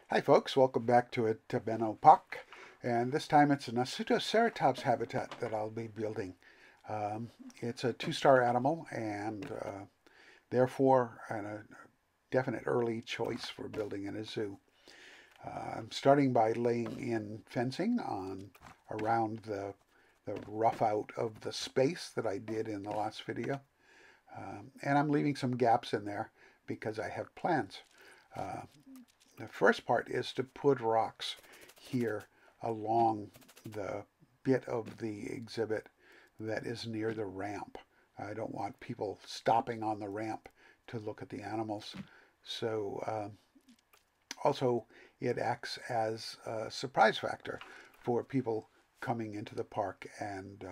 Hi folks, welcome back to a Benno Puck, and this time it's an Nasutoceratops habitat that I'll be building. It's a two-star animal and therefore a definite early choice for building in a zoo. I'm starting by laying in fencing on around the rough out of the space that I did in the last video. And I'm leaving some gaps in there because I have plans. Uh, the first part is to put rocks here along the bit of the exhibit that is near the ramp. I don't want people stopping on the ramp to look at the animals. So also it acts as a surprise factor for people coming into the park and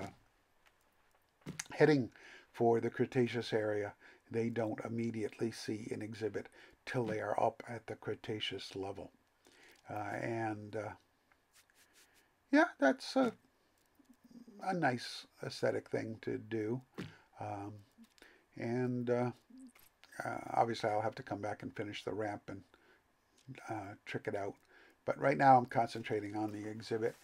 heading for the Cretaceous area. They don't immediately see an exhibit till they are up at the Cretaceous level. And yeah, that's a nice aesthetic thing to do. Um, and obviously, I'll have to come back and finish the ramp and trick it out. But right now, I'm concentrating on the exhibit.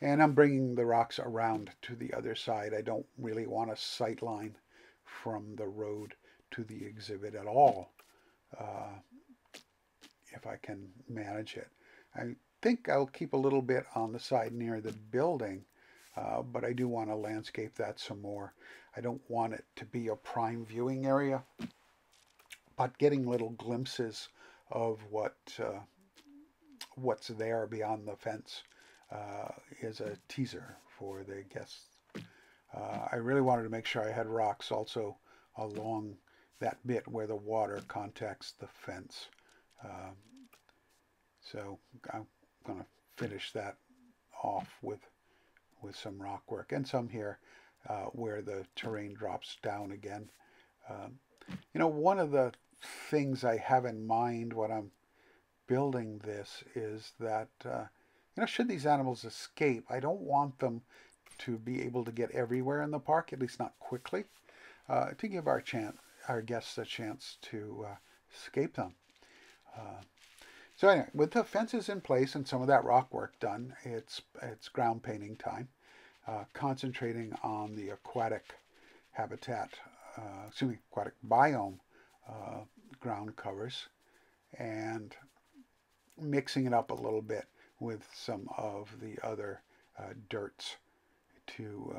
And I'm bringing the rocks around to the other side. I don't really want a sight line from the road to the exhibit at all, uh, if I can manage it. I think I'll keep a little bit on the side near the building, but I do want to landscape that some more. I don't want it to be a prime viewing area, but getting little glimpses of what's there beyond the fence is a teaser for the guests. I really wanted to make sure I had rocks also along that bit where the water contacts the fence. Um, so I'm going to finish that off with some rock work and some here where the terrain drops down again. Um, one of the things I have in mind when I'm building this is that, should these animals escape, I don't want them to be able to get everywhere in the park, at least not quickly, to give our guests a chance to escape them. Uh, so anyway, with the fences in place and some of that rock work done, it's ground painting time. Concentrating on the aquatic habitat, aquatic biome uh, ground covers, and mixing it up a little bit with some of the other dirts to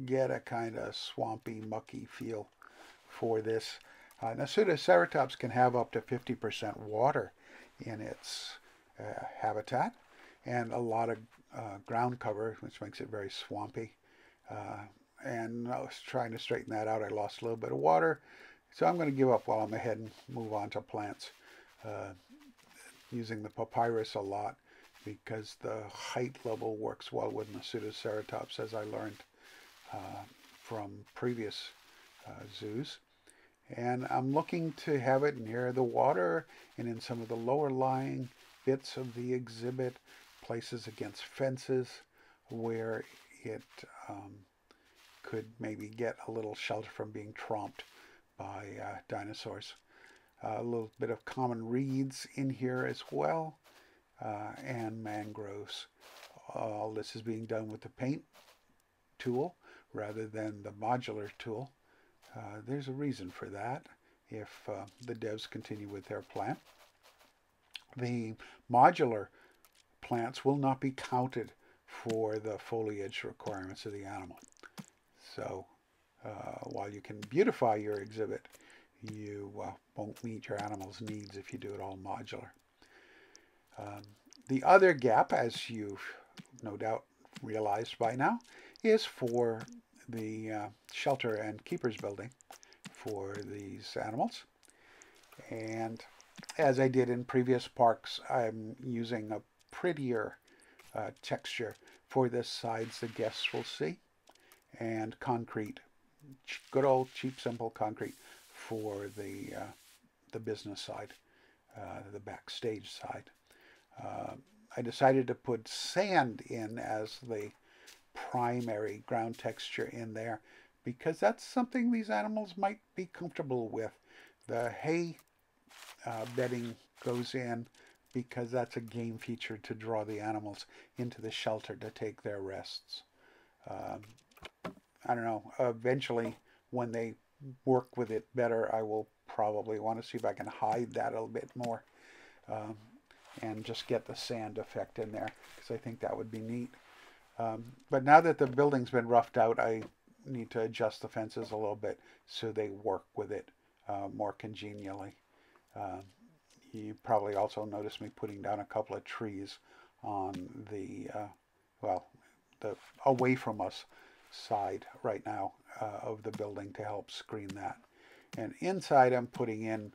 get a kind of swampy, mucky feel for this. Nasutoceratops can have up to 50% water in its habitat and a lot of ground cover, which makes it very swampy. Uh, and I was trying to straighten that out. I lost a little bit of water, so I'm going to give up while I'm ahead and move on to plants. Uh, Using the papyrus a lot because the height level works well with Nasutoceratops, as I learned from previous zoos. And I'm looking to have it near the water and in some of the lower lying bits of the exhibit, places against fences where it could maybe get a little shelter from being tromped by dinosaurs. A little bit of common reeds in here as well, and mangroves. All this is being done with the paint tool rather than the modular tool. There's a reason for that if the devs continue with their plan. The modular plants will not be counted for the foliage requirements of the animal. So while you can beautify your exhibit, you won't meet your animal's needs if you do it all modular. The other gap, as you've no doubt realized by now, is for the shelter and keepers building for these animals. And as I did in previous parks, I'm using a prettier texture for the sides the guests will see, and concrete, good old cheap simple concrete for the business side, the backstage side. I decided to put sand in as the primary ground texture in there because that's something these animals might be comfortable with. The hay bedding goes in, because that's a game feature to draw the animals into the shelter to take their rests. Um, I don't know. Eventually, when they work with it better, I will probably want to see if I can hide that a little bit more, um, and just get the sand effect in there, because I think that would be neat. But now that the building's been roughed out, I need to adjust the fences a little bit so they work with it more congenially. Um, you probably also noticed me putting down a couple of trees on the, well, the away from us side right now of the building to help screen that. And inside I'm putting in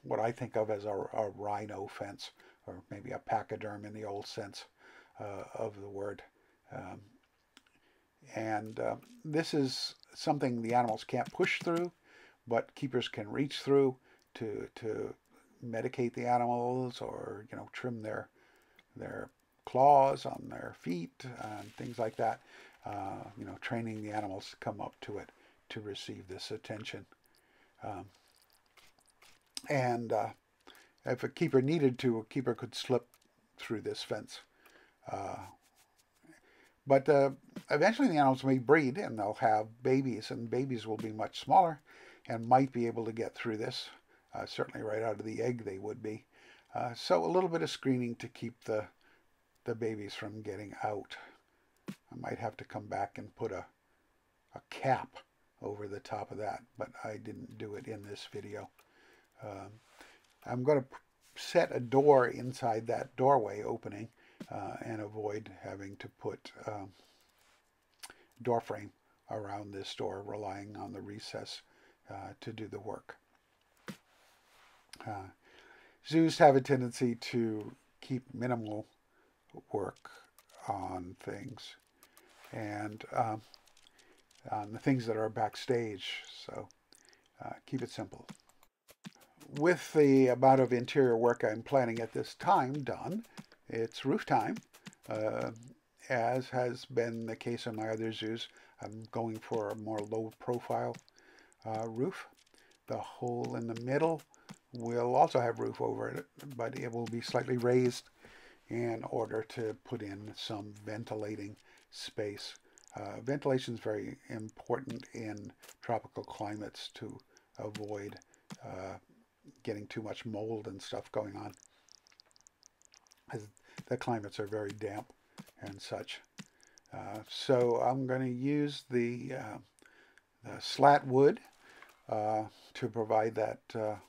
what I think of as a rhino fence, or maybe a pachyderm in the old sense of the word. Um, and this is something the animals can't push through, but keepers can reach through to medicate the animals, or trim their claws on their feet and things like that. Training the animals to come up to it to receive this attention. And if a keeper needed to, a keeper could slip through this fence. But eventually the animals may breed and they'll have babies, and babies will be much smaller and might be able to get through this. Certainly right out of the egg they would be. So a little bit of screening to keep the babies from getting out. I might have to come back and put a cap over the top of that, but I didn't do it in this video. I'm going to set a door inside that doorway opening and avoid having to put door frame around this door, relying on the recess to do the work. Zoos have a tendency to keep minimal work on things, and on the things that are backstage, so keep it simple. With the amount of interior work I'm planning at this time done, it's roof time. As has been the case in my other zoos, I'm going for a more low profile roof. The hole in the middle will also have roof over it, but it will be slightly raised in order to put in some ventilating space. Ventilation is very important in tropical climates to avoid getting too much mold and stuff going on, as the climates are very damp and such. So I'm going to use the slat wood to provide that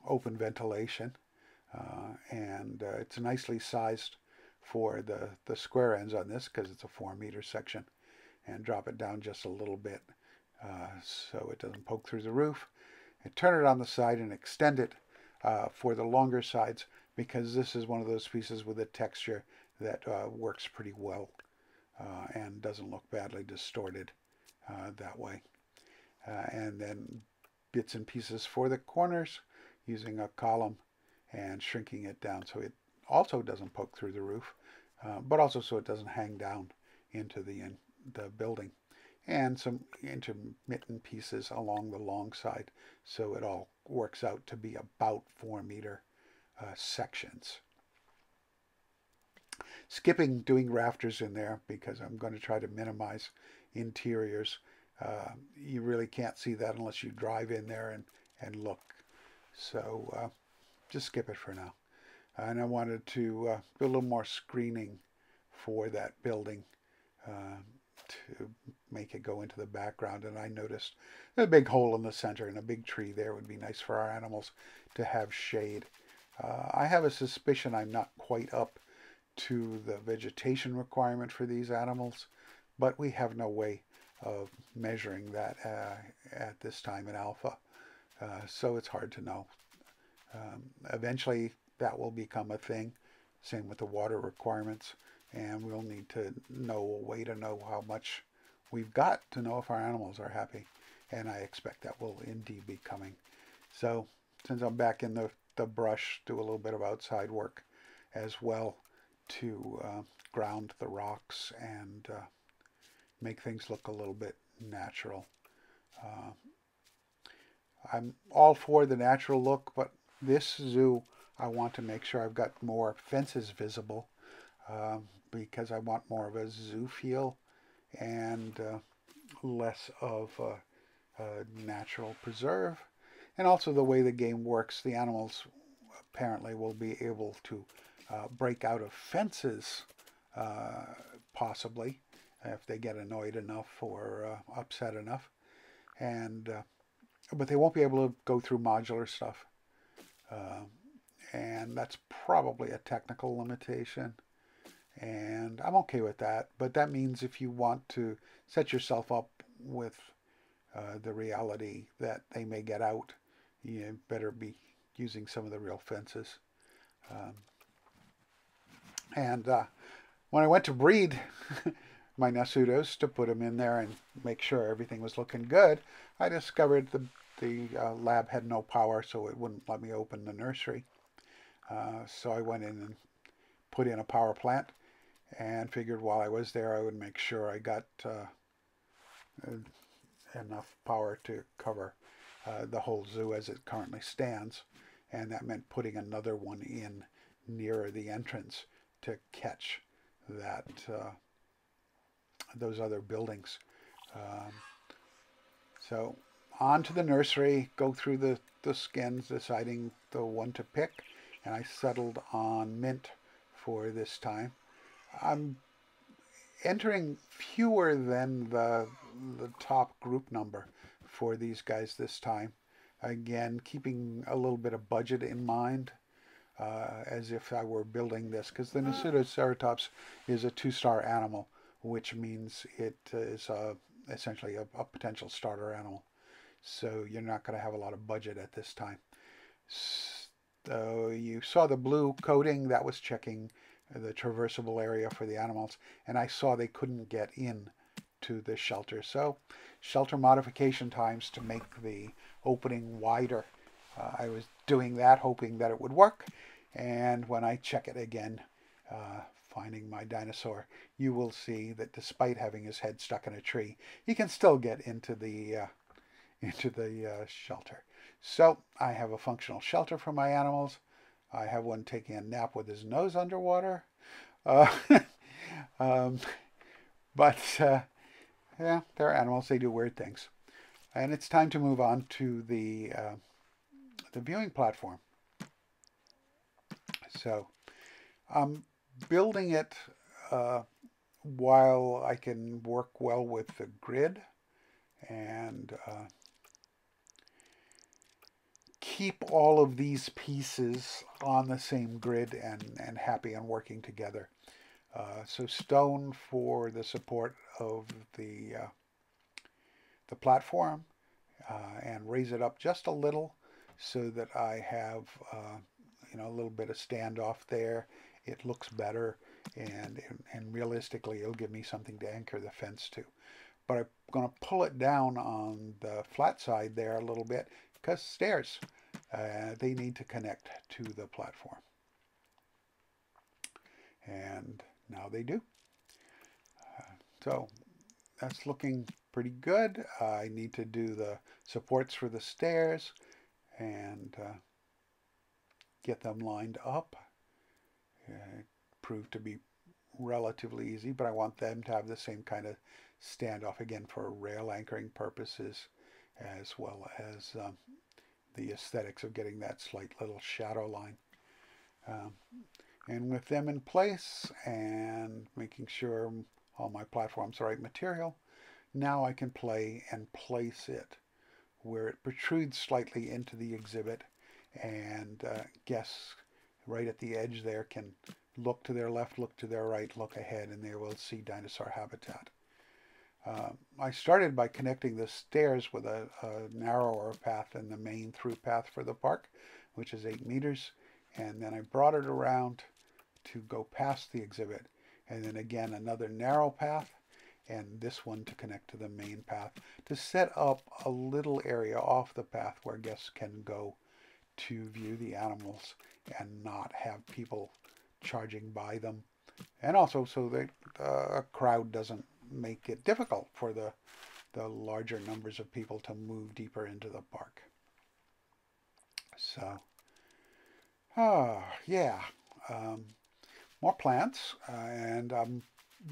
open ventilation, and it's nicely sized for the square ends on this, because it's a 4-meter section, and drop it down just a little bit so it doesn't poke through the roof, and turn it on the side and extend it for the longer sides, because this is one of those pieces with a texture that works pretty well and doesn't look badly distorted that way. And then bits and pieces for the corners, using a column and shrinking it down so it also doesn't poke through the roof, but also so it doesn't hang down into the building. And some intermittent pieces along the long side, so it all works out to be about 4-meter sections. Skipping doing rafters in there, because I'm going to try to minimize interiors. You really can't see that unless you drive in there and look. So just skip it for now. And I wanted to do a little more screening for that building to make it go into the background. And I noticed a big hole in the center, and a big tree there would be nice for our animals to have shade. I have a suspicion I'm not quite up to the vegetation requirement for these animals, but we have no way of measuring that at this time in alpha, so it's hard to know. Eventually that will become a thing, same with the water requirements, and we'll need to know a way to know how much we've got to know if our animals are happy, and I expect that will indeed be coming. So since I'm back in the brush, do a little bit of outside work as well to ground the rocks and make things look a little bit natural. I'm all for the natural look, but this zoo I want to make sure I've got more fences visible because I want more of a zoo feel and less of a natural preserve. And also the way the game works, the animals apparently will be able to break out of fences, possibly, if they get annoyed enough or upset enough. And but they won't be able to go through modular stuff. And that's probably a technical limitation. And I'm okay with that. But that means if you want to set yourself up with the reality that they may get out, you better be using some of the real fences. And when I went to breed my Nasutos to put them in there and make sure everything was looking good, I discovered the lab had no power, so it wouldn't let me open the nursery. So I went in and put in a power plant and figured while I was there I would make sure I got enough power to cover the whole zoo as it currently stands. And that meant putting another one in nearer the entrance to catch that those other buildings. So on to the nursery, go through the skins, deciding the one to pick, and I settled on mint for this time. I'm entering fewer than the top group number for these guys this time. Again, keeping a little bit of budget in mind, as if I were building this, because the Nasutoceratops is a 2-star animal, which means it is essentially a potential starter animal. So you're not going to have a lot of budget at this time. So you saw the blue coating, that was checking the traversable area for the animals, and I saw they couldn't get in to the shelter. So shelter modification times to make the opening wider. I was doing that hoping that it would work, and when I check it again, finding my dinosaur, you will see that despite having his head stuck in a tree, he can still get into the shelter. So I have a functional shelter for my animals. I have one taking a nap with his nose underwater. But yeah, they're animals. They do weird things. And it's time to move on to the viewing platform. So I'm building it while I can work well with the grid and keep all of these pieces on the same grid and happy and working together. So stone for the support of the platform, and raise it up just a little so that I have a little bit of standoff there. It looks better, and realistically it'll give me something to anchor the fence to. But I'm going to pull it down on the flat side there a little bit because stairs, they need to connect to the platform. And now they do. So that's looking pretty good. I need to do the supports for the stairs and get them lined up. It proved to be relatively easy, but I want them to have the same kind of standoff again for rail anchoring purposes, as well as the aesthetics of getting that slight little shadow line. And with them in place and making sure all my platform's the right material, now I can play and place it where it protrudes slightly into the exhibit, and guests right at the edge there can look to their left, look to their right, look ahead, and they will see dinosaur habitat. I started by connecting the stairs with a narrower path than the main through path for the park, which is 8 meters, and then I brought it around to go past the exhibit, and then again another narrow path, and this one to connect to the main path, to set up a little area off the path where guests can go to view the animals and not have people charging by them, and also so that a crowd doesn't make it difficult for the larger numbers of people to move deeper into the park. So Yeah. Um, More plants, and I'm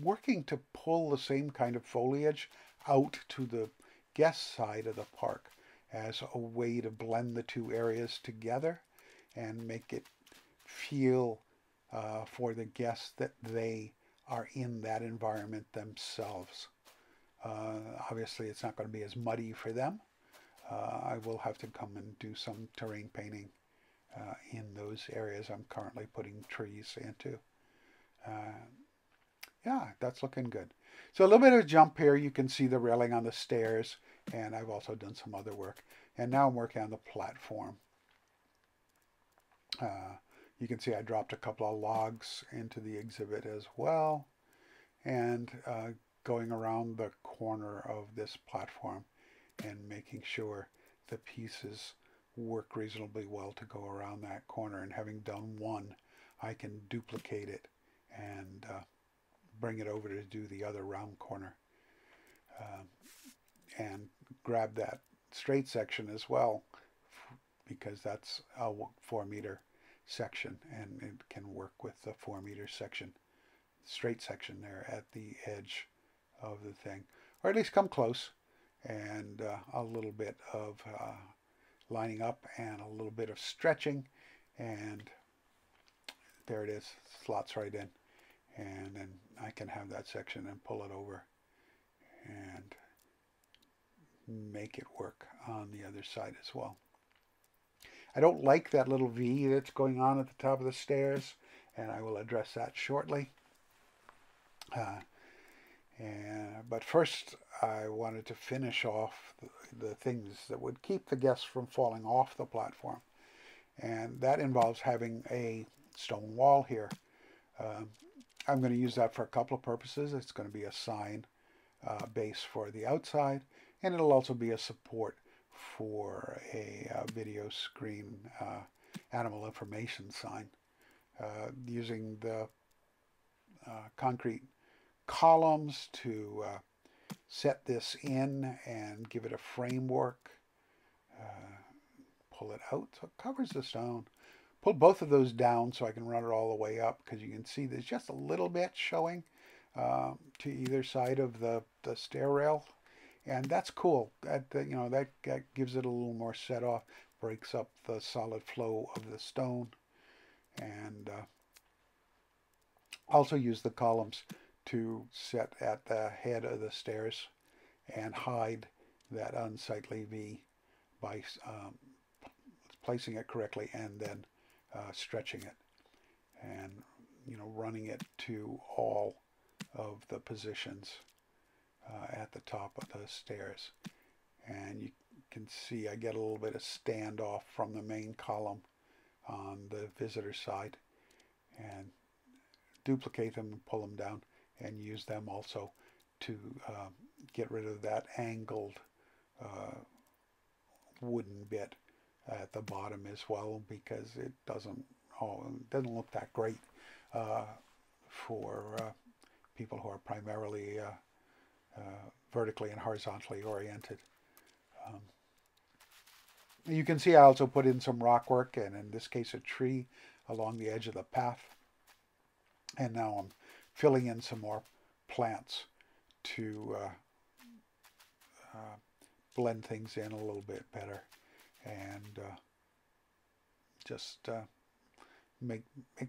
working to pull the same kind of foliage out to the guest side of the park as a way to blend the two areas together and make it feel for the guests that they are in that environment themselves. Obviously, it's not going to be as muddy for them. I will have to come and do some terrain painting in those areas I'm currently putting trees into. Uh, yeah, that's looking good. So a little bit of a jump here. You can see the railing on the stairs, and I've also done some other work. And now I'm working on the platform. You can see I dropped a couple of logs into the exhibit as well. And going around the corner of this platform and making sure the pieces work reasonably well to go around that corner. And having done one, I can duplicate it and bring it over to do the other round corner, um, and grab that straight section as well, because that's a 4 meter section and it can work with the 4 meter section, straight section there at the edge of the thing, or at least come close, and a little bit of lining up and a little bit of stretching, and there it is, slots right in, and then I can have that section and pull it over and make it work on the other side as well. I don't like that little V that's going on at the top of the stairs, and I will address that shortly. But first, I wanted to finish off the things that would keep the guests from falling off the platform, and that involves having a stone wall here. I'm going to use that for a couple of purposes. It's going to be a sign base for the outside, and it'll also be a support for a video screen animal information sign, using the concrete columns to set this in and give it a framework. Pull it out so it covers the stone. Pull both of those down so I can run it all the way up, because you can see there's just a little bit showing to either side of the stair rail, and that's cool. That gives it a little more set off, breaks up the solid flow of the stone, and also use the columns to set at the head of the stairs and hide that unsightly V by placing it correctly and then stretching it, and running it to all of the positions at the top of the stairs. And you can see I get a little bit of standoff from the main column on the visitor side, and duplicate them and pull them down and use them also to get rid of that angled wooden bit at the bottom as well, because it doesn't look that great for people who are primarily vertically and horizontally oriented. You can see I also put in some rock work, and in this case a tree along the edge of the path. And now I'm filling in some more plants to blend things in a little bit better, and just make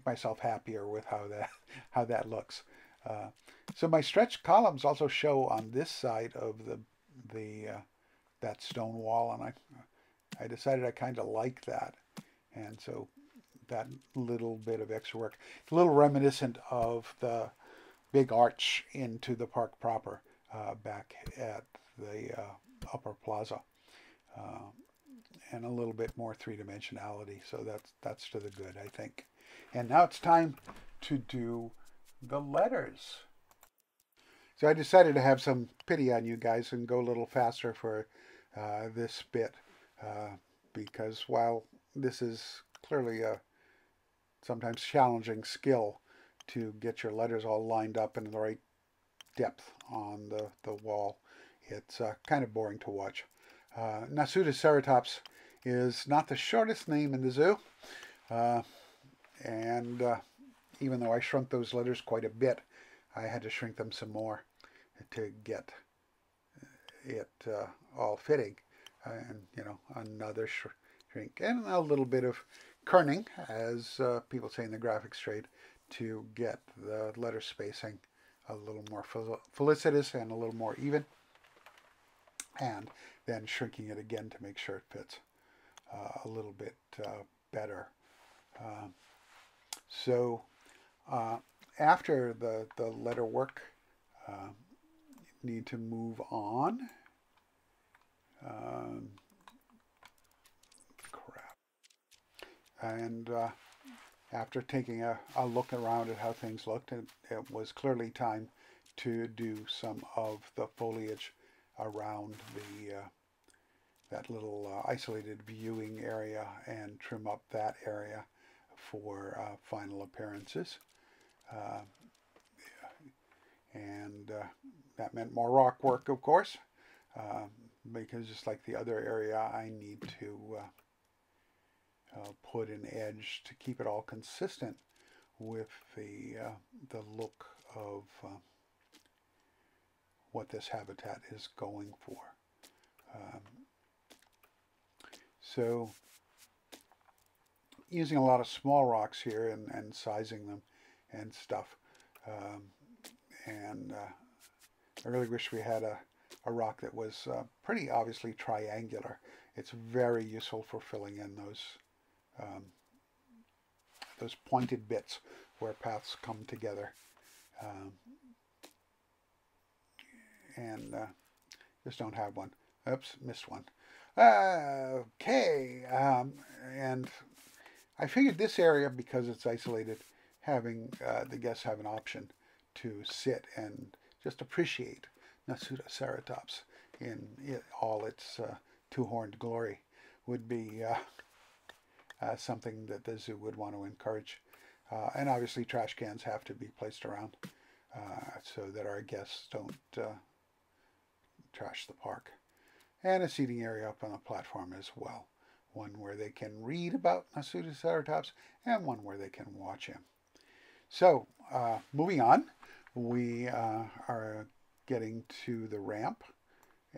myself happier with how that looks. So my stretched columns also show on this side of that stone wall, and I decided I kind of like that, and so that little bit of extra work, a little reminiscent of the big arch into the park proper back at the upper plaza, and a little bit more three-dimensionality. So that's to the good, I think. And now it's time to do the letters. So I decided to have some pity on you guys and go a little faster for this bit, because while this is clearly a sometimes challenging skill to get your letters all lined up in the right depth on the wall, it's kind of boring to watch. Nasutoceratops is not the shortest name in the zoo. And even though I shrunk those letters quite a bit, I had to shrink them some more to get it all fitting. And, you know, another shrink and a little bit of kerning, as people say in the graphics trade, to get the letter spacing a little more felicitous and a little more even. And then shrinking it again to make sure it fits a little bit better. So after the letter work, need to move on. Crap. And after taking a look around at how things looked, it was clearly time to do some of the foliage around the that little isolated viewing area and trim up that area for final appearances. And that meant more rock work, of course, because just like the other area, I need to put an edge to keep it all consistent with the look of what this habitat is going for. So using a lot of small rocks here and sizing them and stuff. And I really wish we had a rock that was pretty obviously triangular. It's very useful for filling in those pointed bits where paths come together. And just don't have one. Oops, missed one. Okay, and I figured this area, because it's isolated, having the guests have an option to sit and just appreciate Nasuta ceratops in all its two-horned glory would be something that the zoo would want to encourage. And obviously trash cans have to be placed around so that our guests don't trash the park. And a seating area up on the platform as well. One where they can read about Nasuta ceratops and one where they can watch him. So, moving on, we are getting to the ramp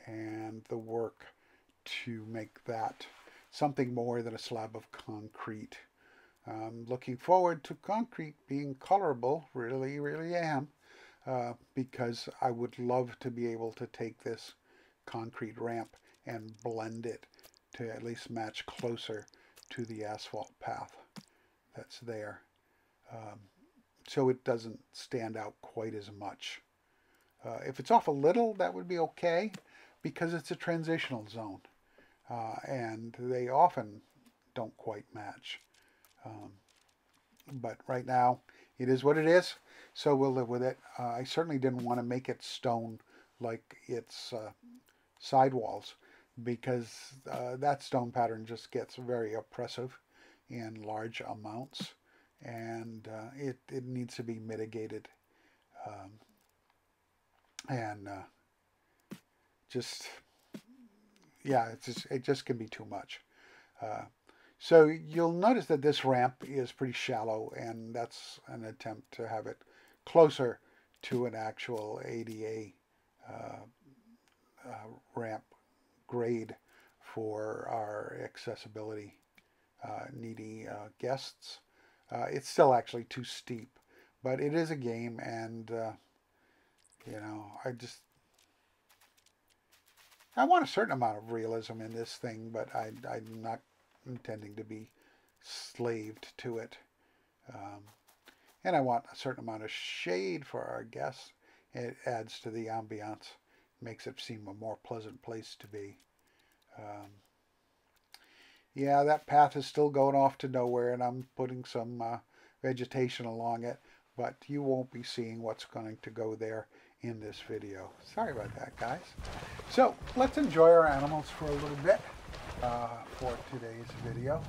and the work to make that something more than a slab of concrete. Looking forward to concrete being colorable, really, really am, because I would love to be able to take this concrete ramp and blend it to at least match closer to the asphalt path that's there. So it doesn't stand out quite as much. If it's off a little, that would be okay, because it's a transitional zone, and they often don't quite match. But right now, it is what it is, so we'll live with it. I certainly didn't want to make it stone like its sidewalls, because that stone pattern just gets very oppressive in large amounts, and it needs to be mitigated. And just, yeah, it just can be too much. So you'll notice that this ramp is pretty shallow, and that's an attempt to have it closer to an actual ADA ramp grade for our accessibility needy guests. It's still actually too steep, but it is a game, and you know, I want a certain amount of realism in this thing, but I'm not intending to be slaved to it. And I want a certain amount of shade for our guests. It adds to the ambiance, makes it seem a more pleasant place to be. Yeah, that path is still going off to nowhere, and I'm putting some vegetation along it, but you won't be seeing what's going to go there in this video. Sorry about that, guys. So let's enjoy our animals for a little bit for today's video.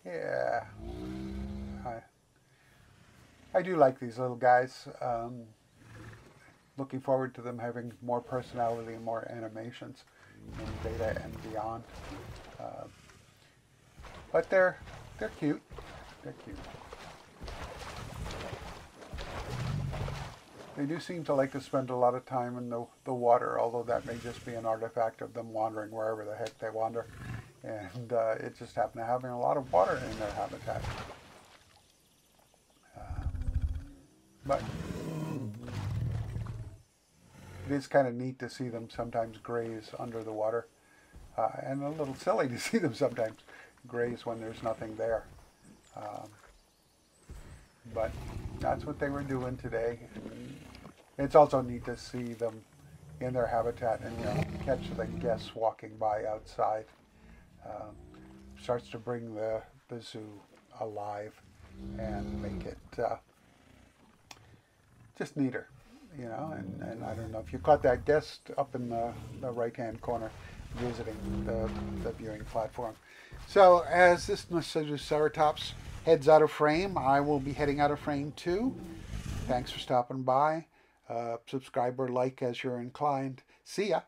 Yeah, I do like these little guys. Looking forward to them having more personality and more animations in beta and beyond. But they're cute. They're cute. They do seem to like to spend a lot of time in the water, although that may just be an artifact of them wandering wherever the heck they wander. And it just happened to having a lot of water in their habitat. But it is kind of neat to see them sometimes graze under the water. And a little silly to see them sometimes graze when there's nothing there. But that's what they were doing today. And it's also neat to see them in their habitat and, you know, catch the guests walking by outside. Starts to bring the zoo alive and make it just neater, you know. And I don't know if you caught that guest up in the right-hand corner visiting the viewing platform. So as this Noceroceratops heads out of frame, I will be heading out of frame too. Thanks for stopping by. Subscribe or like as you're inclined. See ya.